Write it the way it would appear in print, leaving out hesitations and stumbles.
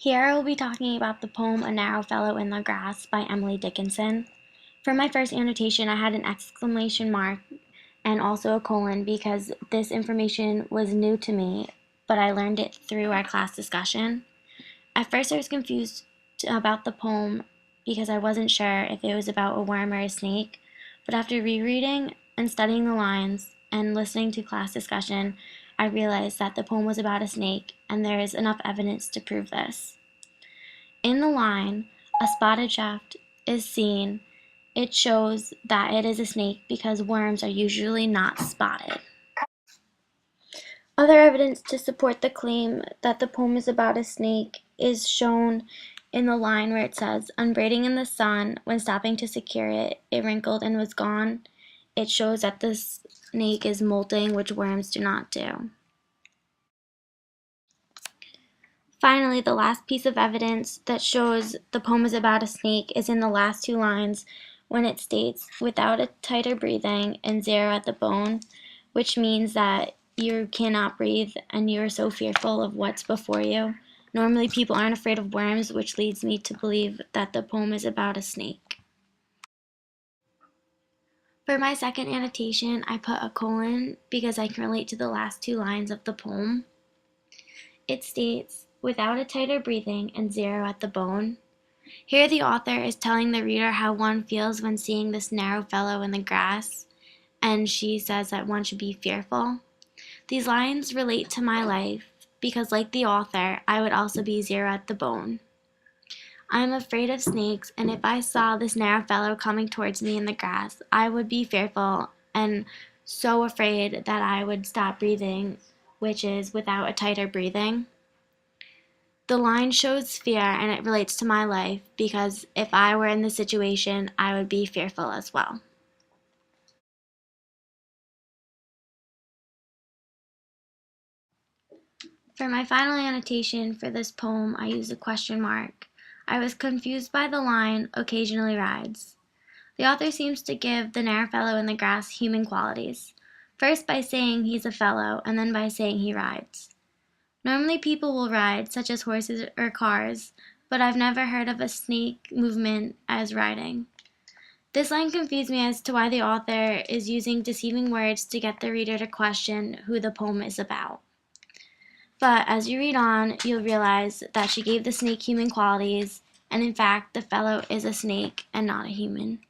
Here I will be talking about the poem A Narrow Fellow in the Grass by Emily Dickinson. For my first annotation, I had an exclamation mark and also a colon because this information was new to me, but I learned it through our class discussion. At first I was confused about the poem because I wasn't sure if it was about a worm or a snake, but after rereading and studying the lines and listening to class discussion, I realized that the poem was about a snake, and there is enough evidence to prove this. In the line, a spotted shaft is seen. It shows that it is a snake because worms are usually not spotted. Other evidence to support the claim that the poem is about a snake is shown in the line where it says, "Unbraiding in the sun, when stopping to secure it, it wrinkled and was gone." It shows that the snake is molting, which worms do not do. Finally, the last piece of evidence that shows the poem is about a snake is in the last two lines when it states, "without a tighter breathing and zero at the bone," which means that you cannot breathe and you are so fearful of what's before you. Normally people aren't afraid of worms, which leads me to believe that the poem is about a snake. For my second annotation, I put a colon because I can relate to the last two lines of the poem. It states, "without a tighter breathing and zero at the bone." Here the author is telling the reader how one feels when seeing this narrow fellow in the grass, and she says that one should be fearful. These lines relate to my life because, like the author, I would also be zero at the bone. I am afraid of snakes, and if I saw this narrow fellow coming towards me in the grass, I would be fearful and so afraid that I would stop breathing, which is without a tighter breathing. The line shows fear, and it relates to my life because if I were in this situation, I would be fearful as well. For my final annotation for this poem, I used a question mark. I was confused by the line, "occasionally rides." The author seems to give the narrow fellow in the grass human qualities, first by saying he's a fellow, and then by saying he rides. Normally people will ride, such as horses or cars, but I've never heard of a snake movement as riding. This line confused me as to why the author is using deceiving words to get the reader to question who the poem is about. But as you read on, you'll realize that she gave the snake human qualities, and in fact, the fellow is a snake and not a human.